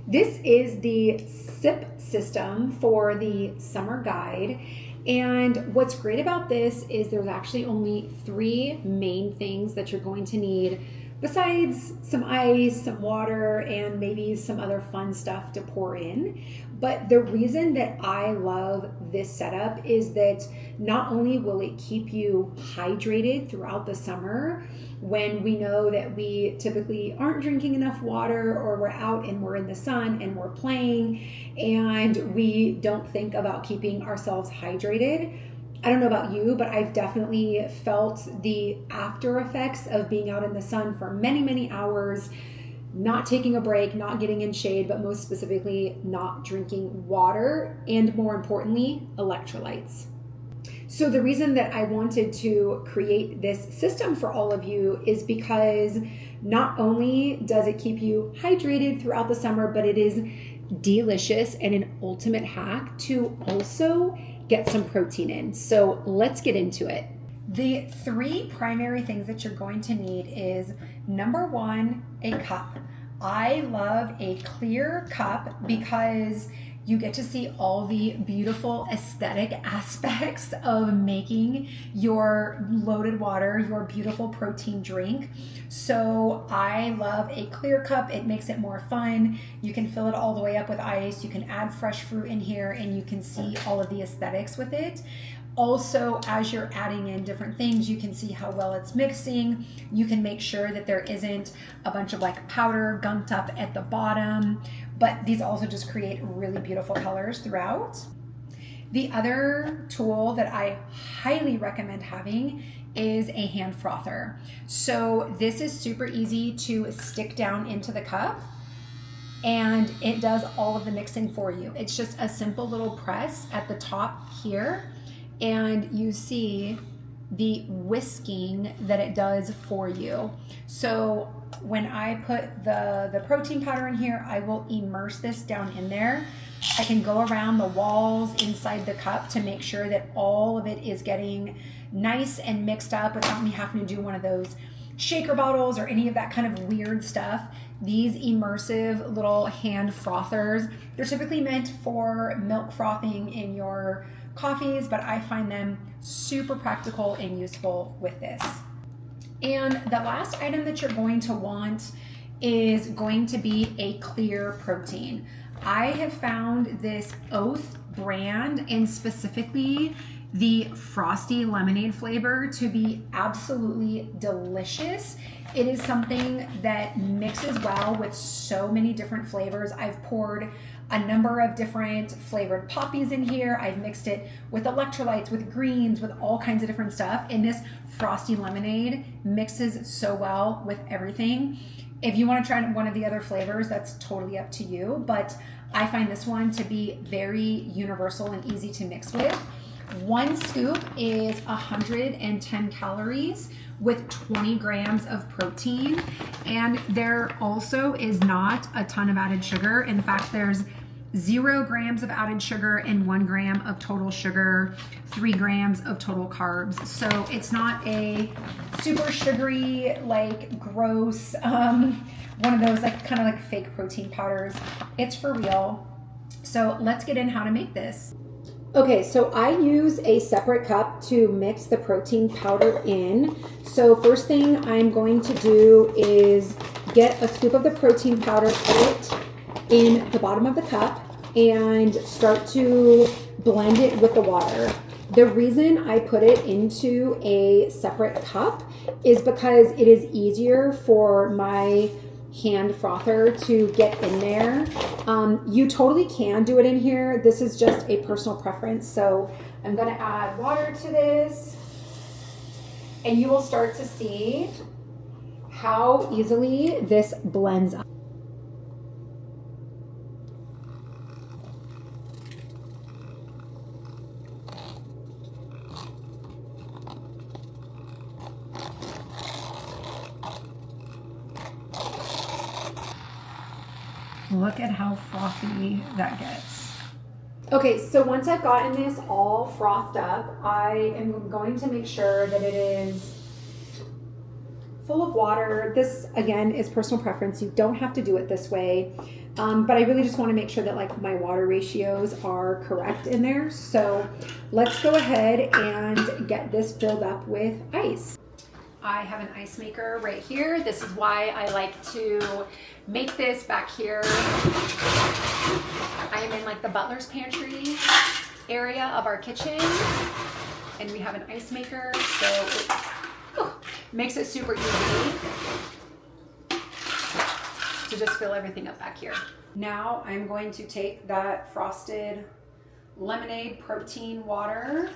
This is the sip system for the summer guide. And what's great about this is there's actually only 3 main things that you're going to need besides some ice, some water, and maybe some other fun stuff to pour in. But the reason that I love this setup is that not only will it keep you hydrated throughout the summer, when we know that we typically aren't drinking enough water, or we're out and we're in the sun and we're playing and we don't think about keeping ourselves hydrated. I don't know about you, but I've definitely felt the after effects of being out in the sun for many, many hours, not taking a break, not getting in shade, but most specifically not drinking water, and more importantly, electrolytes. So the reason that I wanted to create this system for all of you is because not only does it keep you hydrated throughout the summer, but it is delicious and an ultimate hack to also get some protein in. So let's get into it. The 3 primary things that you're going to need is, number 1, a cup. I love a clear cup because you get to see all the beautiful aesthetic aspects of making your loaded water, your beautiful protein drink. So I love a clear cup. It makes it more fun. You can fill it all the way up with ice. You can add fresh fruit in here and you can see all of the aesthetics with it. Also, as you're adding in different things, you can see how well it's mixing. You can make sure that there isn't a bunch of like powder gunked up at the bottom, but these also just create really beautiful colors throughout. The other tool that I highly recommend having is a hand frother. So this is super easy to stick down into the cup, and it does all of the mixing for you. It's just a simple little press at the top here, and you see the whisking that it does for you. So when I put the protein powder in here, I will immerse this down in there. I can go around the walls inside the cup to make sure that all of it is getting nice and mixed up without me having to do one of those shaker bottles or any of that kind of weird stuff. These immersive little hand frothers, they're typically meant for milk frothing in your coffees, but I find them super practical and useful with this. And the last item that you're going to want is going to be a clear protein. I have found this Oath brand, and specifically the frosty lemonade flavor, to be absolutely delicious. It is something that mixes well with so many different flavors. I've poured a number of different flavored poppies in here. I've mixed it with electrolytes, with greens, with all kinds of different stuff. And this frosty lemonade mixes so well with everything. If you want to try one of the other flavors, that's totally up to you. But I find this one to be very universal and easy to mix with. 1 scoop is 110 calories with 20 grams of protein. And there also is not a ton of added sugar. In fact, there's 0 grams of added sugar and 1 gram of total sugar, 3 grams of total carbs. So it's not a super sugary, like gross, one of those like kind of like fake protein powders. It's for real. So let's get in how to make this. Okay, so I use a separate cup to mix the protein powder in. So first thing I'm going to do is get a scoop of the protein powder, put it in the bottom of the cup, and start to blend it with the water. The reason I put it into a separate cup is because it is easier for my hand frother to get in there. You totally can do it in here. This is just a personal preference. So I'm going to add water to this, and you will start to see how easily this blends up. Look at how frothy that gets. Okay, so once I've gotten this all frothed up, I am going to make sure that it is full of water. This, again, is personal preference. You don't have to do it this way. But I really just want to make sure that like my water ratios are correct in there. So let's go ahead and get this filled up with ice. I have an ice maker right here. This is why I like to make this back here. I am in like the butler's pantry area of our kitchen, and we have an ice maker, so it makes it super easy to just fill everything up back here. Now I'm going to take that frosted lemonade protein water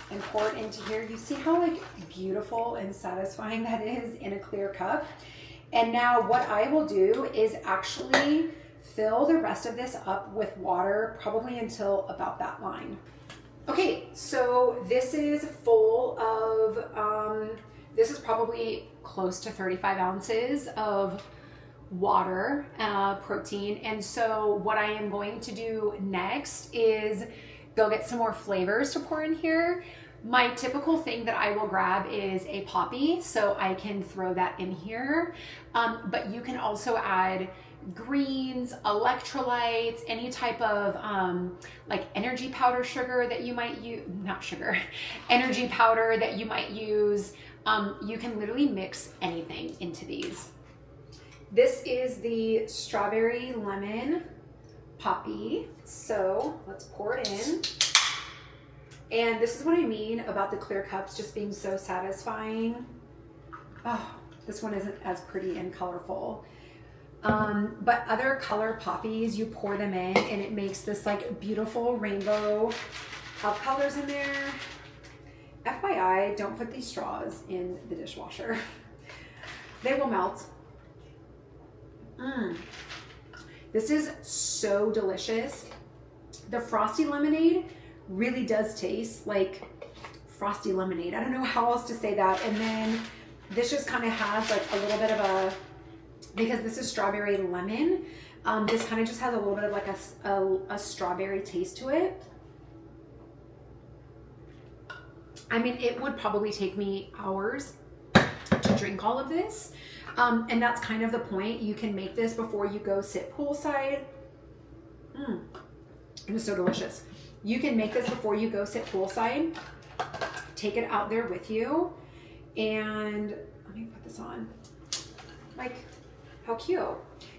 and pour it into here. You see how like beautiful and satisfying that is in a clear cup? And now what I will do is actually fill the rest of this up with water, probably until about that line. Okay, so this is full of, this is probably close to 35 ounces of water, protein. And so what I am going to do next is go get some more flavors to pour in here. My typical thing that I will grab is a poppy, so I can throw that in here. But you can also add greens, electrolytes, any type of like energy powder sugar that you might use, not sugar, energy powder that you might use. You can literally mix anything into these. This is the strawberry lemon poppy. So let's pour it in. And this is what I mean about the clear cups just being so satisfying. Oh, this one isn't as pretty and colorful. But other color poppies, you pour them in and it makes this like beautiful rainbow of colors in there. FYI, don't put these straws in the dishwasher. They will melt. This is so delicious. The frosty lemonade really does taste like frosty lemonade. I don't know how else to say that. And then this just kind of has like a little bit of a, because this is strawberry lemon, this kind of just has a little bit of like a strawberry taste to it. I mean, it would probably take me hours to drink all of this. And that's kind of the point. You can make this before you go sit poolside. It is so delicious. You can make this before you go sit poolside. Take it out there with you. And let me put this on. Like, how cute.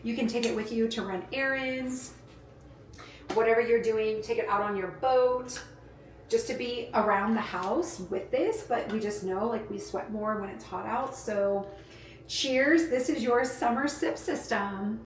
You can take it with you to run errands. Whatever you're doing, take it out on your boat. Just to be around the house with this. But we just know like we sweat more when it's hot out. So cheers. This is your summer sip system.